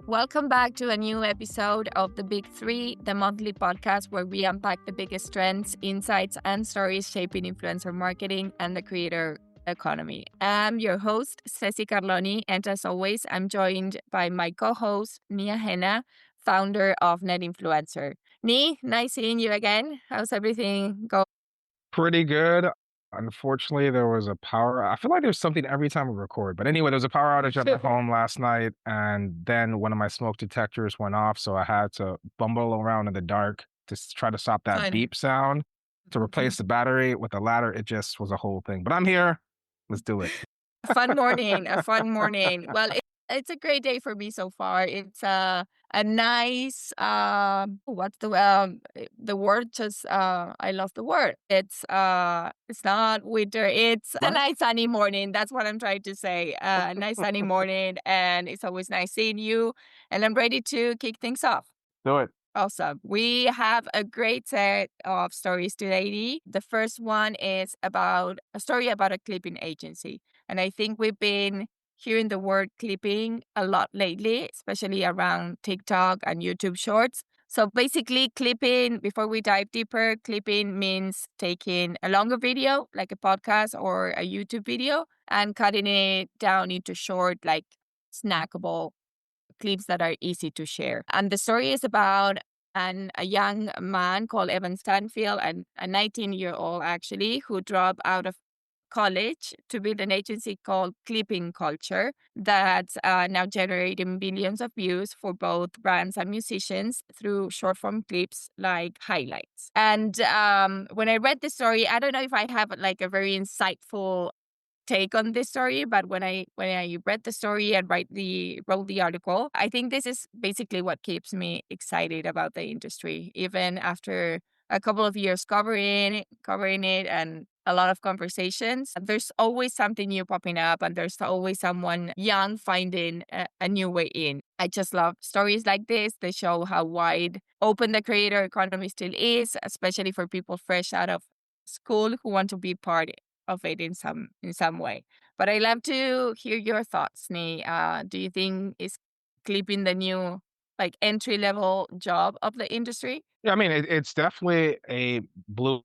Welcome back to a new episode of The Big Three, the monthly podcast where we unpack the biggest trends, insights, and stories shaping influencer marketing and the creator economy. I'm your host, Ceci Carloni, and as always, I'm joined by my co-host, Ahene, founder of Net Influencer. Nice seeing you again. How's everything going? Pretty good. Unfortunately, there was a power. I feel like there's something every time we record. But anyway, there was a power outage at my home last night, and then one of my smoke detectors went off, so I had to bumble around in the dark to try to stop that beep sound to replace the battery with a ladder. It just was a whole thing. But I'm here. Let's do it. A fun morning. Well, it's a great day for me so far. It's a nice what's the word? Just I love the word. It's not winter. It's a nice sunny morning. That's what I'm trying to say. A nice sunny morning, and it's always nice seeing you. And I'm ready to kick things off. Do it. Awesome. We have a great set of stories today. The first one is about a story about a clipping agency. And I think we've been hearing the word clipping a lot lately, especially around TikTok and YouTube Shorts. So basically, clipping, before we dive deeper, clipping means taking a longer video, like a podcast or a YouTube video, and cutting it down into short, like snackable clips that are easy to share. And the story is about a young man called Evan Stanfield, and a 19-year-old actually, who dropped out of college to build an agency called Clipping Culture that's now generating billions of views for both brands and musicians through short form clips like highlights. And when I read the story, I don't know if I have like a very insightful take on this story, but when I read the story and wrote the article, I think this is basically what keeps me excited about the industry, even after a couple of years covering it and a lot of conversations. There's always something new popping up, and there's always someone young finding a new way in. I just love stories like this. They show how wide open the creator economy still is, especially for people fresh out of school who want to be part of it in some way. But I love to hear your thoughts, Nee. Do you think is clipping the new like entry level job of the industry? Yeah, I mean, it's definitely a blue.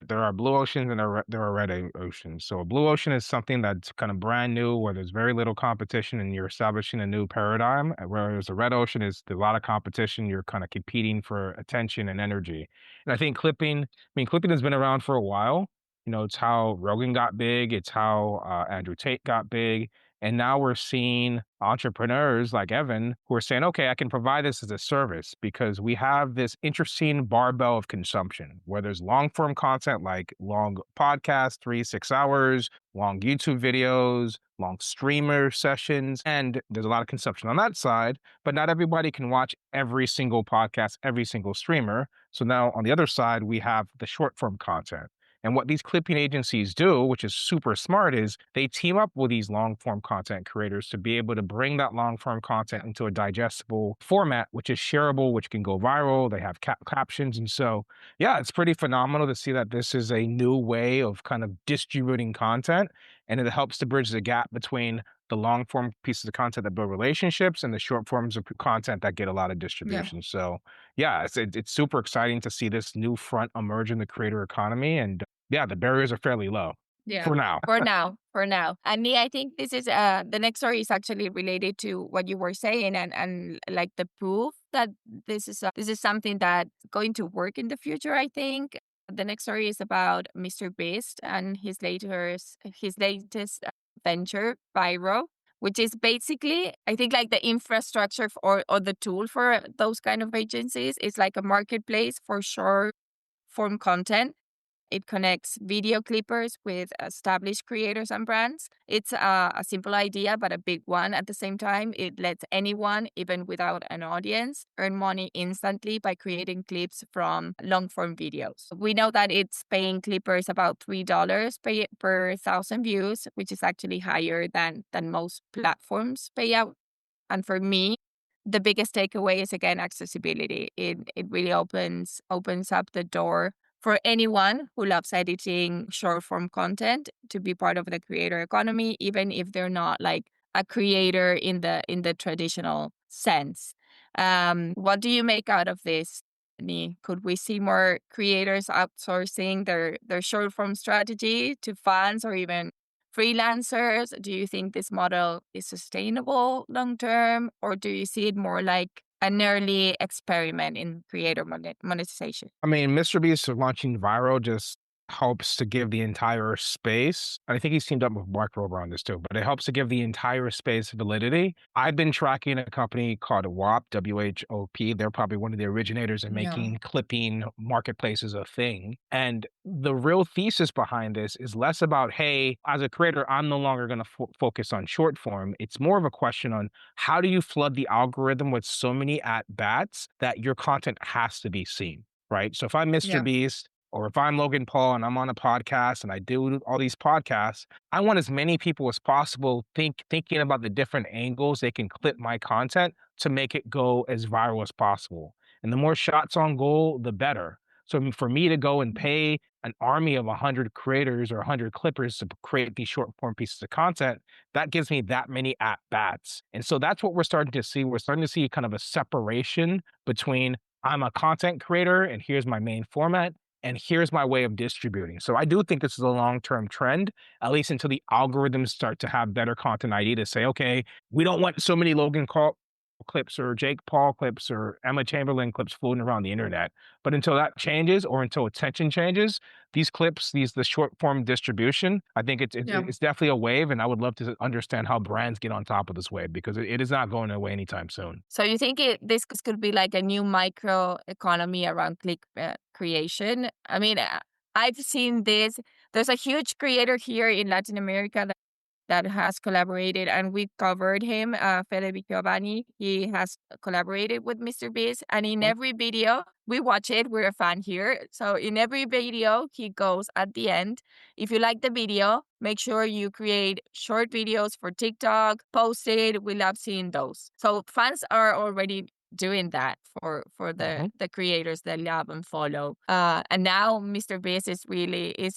There are blue oceans and there are red oceans. So a blue ocean is something that's kind of brand new, where there's very little competition and you're establishing a new paradigm. Whereas a red ocean is a lot of competition. You're kind of competing for attention and energy. And I think clipping has been around for a while. You know, it's how Rogan got big. It's how Andrew Tate got big. And now we're seeing entrepreneurs like Evan who are saying, okay, I can provide this as a service because we have this interesting barbell of consumption where there's long form content like long podcasts, 3-6 hours, long YouTube videos, long streamer sessions. And there's a lot of consumption on that side, but not everybody can watch every single podcast, every single streamer. So now on the other side, we have the short form content. And what these clipping agencies do, which is super smart, is they team up with these long form content creators to be able to bring that long form content into a digestible format, which is shareable, which can go viral. They have captions. And so, yeah, it's pretty phenomenal to see that this is a new way of kind of distributing content. And it helps to bridge the gap between the long form pieces of content that build relationships and the short forms of content that get a lot of distribution. Yeah. So yeah, it's super exciting to see this new front emerge in the creator economy. And yeah, the barriers are fairly low. Yeah. For now. For now. And I think this is the next story is actually related to what you were saying and like the proof that this is something that's going to work in the future, I think. The next story is about MrBeast and his latest venture, Vyro, which is basically, I think, like the infrastructure or the tool for those kind of agencies. It's like a marketplace for short form content. It connects video clippers with established creators and brands. It's a simple idea, but a big one at the same time. It lets anyone, even without an audience, earn money instantly by creating clips from long-form videos. We know that it's paying clippers about $3 per 1,000 views, which is actually higher than most platforms pay out. And for me, the biggest takeaway is, again, accessibility. It really opens up the door for anyone who loves editing short form content to be part of the creator economy, even if they're not like a creator in the traditional sense. What do you make out of this? Could we see more creators outsourcing their short form strategy to fans or even freelancers? Do you think this model is sustainable long term, or do you see it more like an early experiment in creator monetization? I mean, MrBeast launching Vyro just helps to give the entire space. I think he's teamed up with Mark Rober on this too, but it helps to give the entire space validity. I've been tracking a company called WHOP. They're probably one of the originators in Yeah. making clipping marketplaces a thing. And the real thesis behind this is less about, hey, as a creator, I'm no longer going to focus on short form. It's more of a question on how do you flood the algorithm with so many at bats that your content has to be seen, right? So if I'm Mr. Yeah. Beast or if I'm Logan Paul and I'm on a podcast and I do all these podcasts, I want as many people as possible thinking about the different angles they can clip my content to make it go as viral as possible. And the more shots on goal, the better. So for me to go and pay an army of 100 creators or 100 clippers to create these short form pieces of content, that gives me that many at bats. And so that's what we're starting to see. We're starting to see kind of a separation between I'm a content creator and here's my main format and here's my way of distributing. So I do think this is a long-term trend, at least until the algorithms start to have better content ID to say, okay, we don't want so many Logan Paul clips or Jake Paul clips or Emma Chamberlain clips floating around the internet. But until that changes or until attention changes, these clips, the short form distribution, I think Yeah. it's definitely a wave, and I would love to understand how brands get on top of this wave because it is not going away anytime soon. So you think this could be like a new micro economy around click creation? I mean, I've seen this. There's a huge creator here in Latin America that has collaborated, and we covered him, Fede Giovanni. He has collaborated with MrBeast, and in every video, we watch it. We're a fan here. So in every video, he goes at the end, if you like the video, make sure you create short videos for TikTok, post it. We love seeing those. So fans are already doing that for the creators that love and follow. And now MrBeast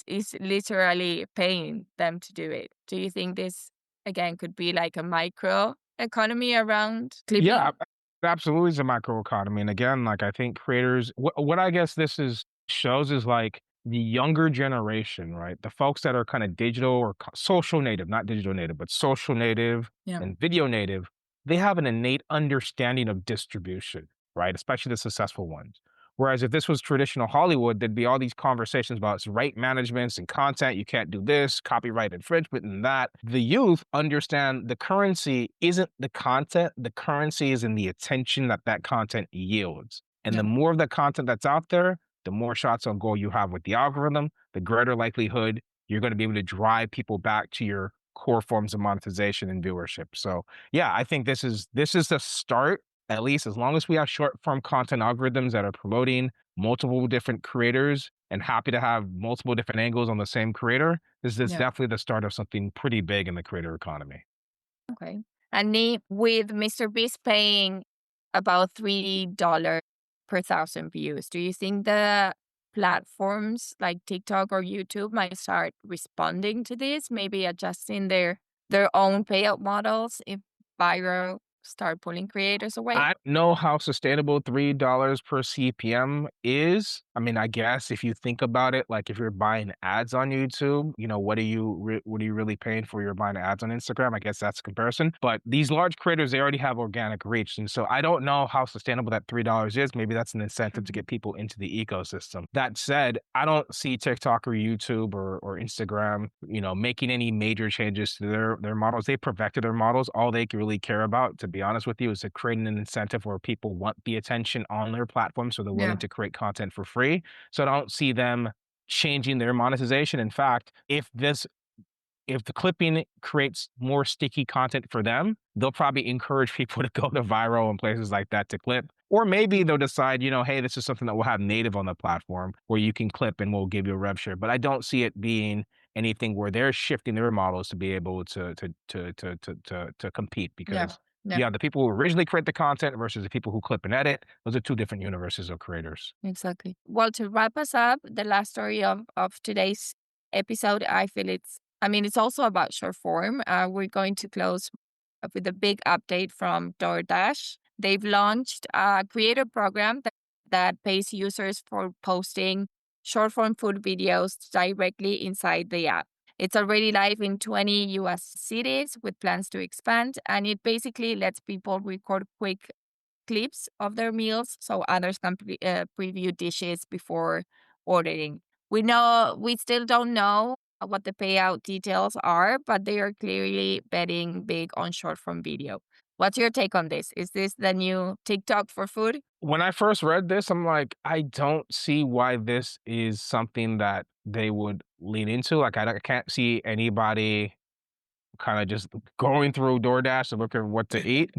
is literally paying them to do it. Do you think this again could be like a micro economy around Yeah, clipping? absolutely is a microeconomy. And again, like I think creators, what I guess this is shows is like the younger generation, right? The folks that are kind of digital or social native, not digital native, but social native Yeah. and video native, they have an innate understanding of distribution, right? Especially the successful ones. Whereas if this was traditional Hollywood, there'd be all these conversations about right managements and content. You can't do this, copyright infringement and that. The youth understand the currency isn't the content. The currency is in the attention that that content yields. And Yeah. the more of the content that's out there, the more shots on goal you have with the algorithm, the greater likelihood you're going to be able to drive people back to your core forms of monetization and viewership. So yeah, I think this is the start, at least as long as we have short form content algorithms that are promoting multiple different creators and happy to have multiple different angles on the same creator, this is Yeah. definitely the start of something pretty big in the creator economy. Okay. And with MrBeast paying about $3 per thousand views, do you think the platforms like TikTok or YouTube might start responding to this, maybe adjusting their own payout models if Vyro start pulling creators away? I don't know how sustainable $3 per CPM is. I mean, I guess if you think about it, like if you're buying ads on YouTube, what are you really paying for? You're buying ads on Instagram. I guess that's a comparison. But these large creators, they already have organic reach, and so I don't know how sustainable that $3 is. Maybe that's an incentive to Mhm. get people into the ecosystem. That said, I don't see TikTok or YouTube or Instagram, making any major changes to their models. They perfected their models. All they really care about, to be honest with you, is to create an incentive where people want the attention on their platform, so they're willing Yeah. to create content for free. So I don't see them changing their monetization. In fact, if the clipping creates more sticky content for them, they'll probably encourage people to go to Vyro and places like that to clip. Or maybe they'll decide, hey, this is something that we'll have native on the platform where you can clip and we'll give you a rev share. But I don't see it being anything where they're shifting their models to be able to compete Yeah. because Yeah. yeah, the people who originally create the content versus the people who clip and edit, those are two different universes of creators. Exactly. Well, to wrap us up, the last story of today's episode, I feel it's also about short form. We're going to close with a big update from DoorDash. they've launched a creator program that pays users for posting short form food videos directly inside the app. It's already live in 20 US cities with plans to expand, and it basically lets people record quick clips of their meals so others can preview dishes before ordering. We still don't know what the payout details are, but they are clearly betting big on short form video. What's your take on this? Is this the new TikTok for food? When I first read this, I'm like, I don't see why this is something that they would lean into. Like, I can't see anybody kind of just going through DoorDash to look at what to eat.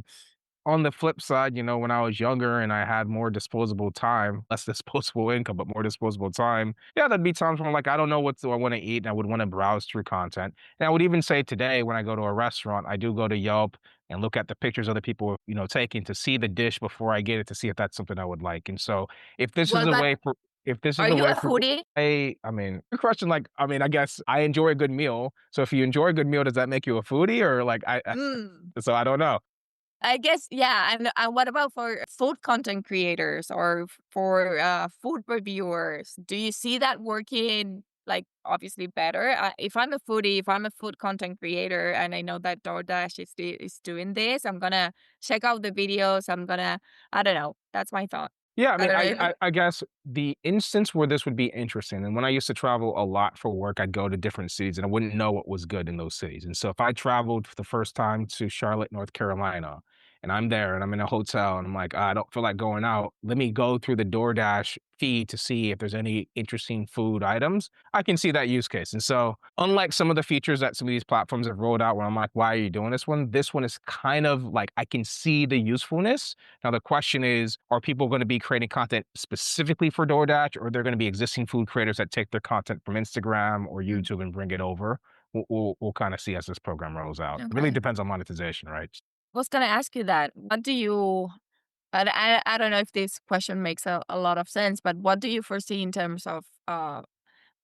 On the flip side, when I was younger and I had more disposable time, less disposable income, but more disposable time, yeah, there'd be times when I'm like, I don't know what do I want to eat, and I would want to browse through content. And I would even say today, when I go to a restaurant, I do go to Yelp and look at the pictures other people, taking to see the dish before I get it to see if that's something I would like. And so, if this is Well, a but way for if this is are a you way a for foodie? good question. Like, I guess I enjoy a good meal. So if you enjoy a good meal, does that make you a foodie or like Mm. so I don't know. I guess, yeah. And what about for food content creators or for food reviewers? Do you see that working like obviously better? If I'm a foodie, if I'm a food content creator, and I know that DoorDash is doing this, I'm gonna check out the videos. I don't know. That's my thought. Yeah, I I mean, don't I, know. I I guess the instance where this would be interesting, and when I used to travel a lot for work, I'd go to different cities, and I wouldn't know what was good in those cities. And so, if I traveled for the first time to Charlotte, North Carolina, and I'm there, and I'm in a hotel, and I'm like, I don't feel like going out. Let me go through the DoorDash feed to see if there's any interesting food items. I can see that use case. And so, unlike some of the features that some of these platforms have rolled out, where I'm like, why are you doing this one? This one is kind of like I can see the usefulness. Now, the question is, are people going to be creating content specifically for DoorDash, or they're going to be existing food creators that take their content from Instagram or Mm, YouTube and bring it over? We'll kind of see as this program rolls out. It really okay. depends on monetization, right? I was gonna ask you that. What do you and I don't know if this question makes a lot of sense, but what do you foresee in terms of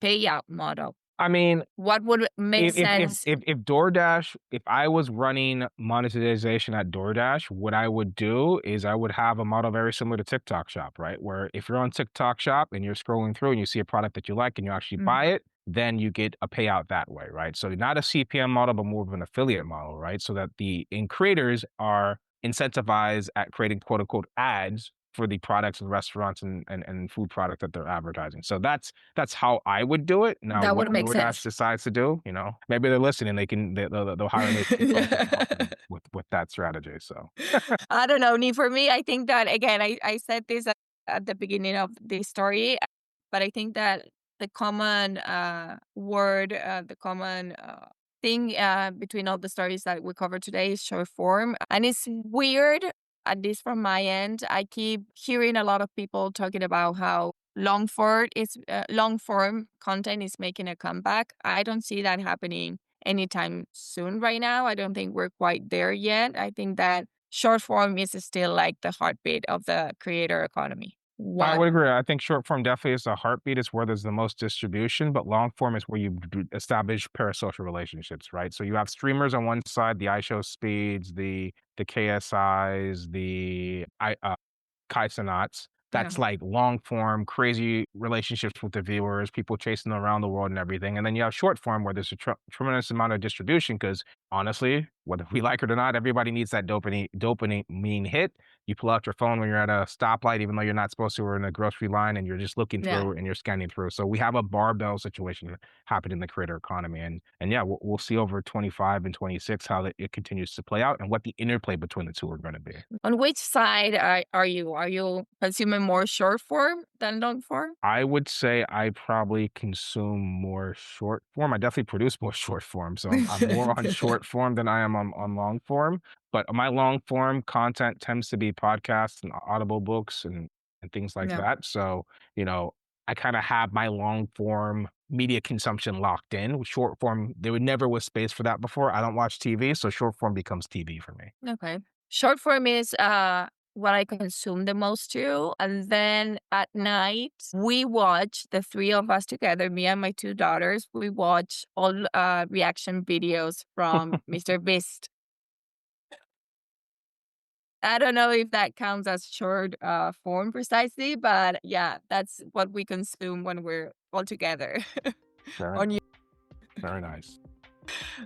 payout model? I mean, What would make sense? if DoorDash, if I was running monetization at DoorDash, what I would do is I would have a model very similar to TikTok Shop, right? Where if you're on TikTok Shop and you're scrolling through and you see a product that you like and you actually Mm, buy it, then you get a payout that way, right? So not a CPM model, but more of an affiliate model, right? So that the creators are incentivized at creating quote unquote ads for the products and restaurants and food product that they're advertising. So that's how I would do it. Now, that what would make DoorDash sense. decides to do, maybe they're listening. They'll hire me to consultant and help them with that strategy. So I don't know. For me, I think that again, I said this at the beginning of this story, but I think that the common word, the common thing between all the stories that we covered today is short form, and it's weird. At least from my end, I keep hearing a lot of people talking about how long form content is making a comeback. I don't see that happening anytime soon right now. I don't think we're quite there yet. I think that short form is still like the heartbeat of the creator economy. I What? would agree. I think short form definitely is the heartbeat. It's where there's the most distribution, but long form is where you establish parasocial relationships, right? So you have streamers on one side, the iShow speeds, the KSIs, the Kaizenauts. Yeah. That's like long form, crazy relationships with the viewers, people chasing them around the world and everything. And then you have short form where there's a tremendous amount of distribution because honestly, whether we like it or not, everybody needs that dopamine hit. You pull out your phone when you're at a stoplight, even though you're not supposed to, or in a grocery line, and you're just looking Yeah. through and you're scanning through. So we have a barbell situation happening in the creator economy. And yeah, we'll see over 25 and 26 how it continues to play out and what the interplay between the two are going to be. On which side are you? Are you consuming more short form than long form? I would say I probably consume more short form. I definitely produce more short form, so I'm more on short form than I am on long form. But my long form content tends to be podcasts and audible books and things like Yeah. that. So, you know, I kind of have my long form media consumption locked in. With short form, there would never was space for that before. I don't watch TV, so short form becomes TV for me. Okay. Short form is what I consume the most too. And then at night, we watch the three of us together, me and my two daughters, we watch all reaction videos from MrBeast. I don't know if that counts as short form precisely, but yeah, that's what we consume when we're all together Very on. nice. Very nice.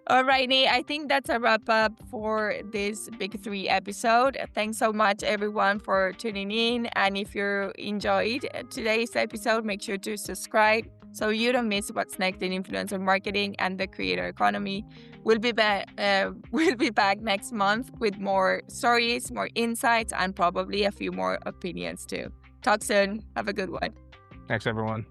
All right, Nate, I think that's a wrap up for this Big Three episode. Thanks so much, everyone, for tuning in. And if you enjoyed today's episode, make sure to subscribe so you don't miss what's next in influencer marketing and the creator economy. We'll be back. We'll be back next month with more stories, more insights, and probably a few more opinions too. Talk soon. Have a good one. Thanks, everyone.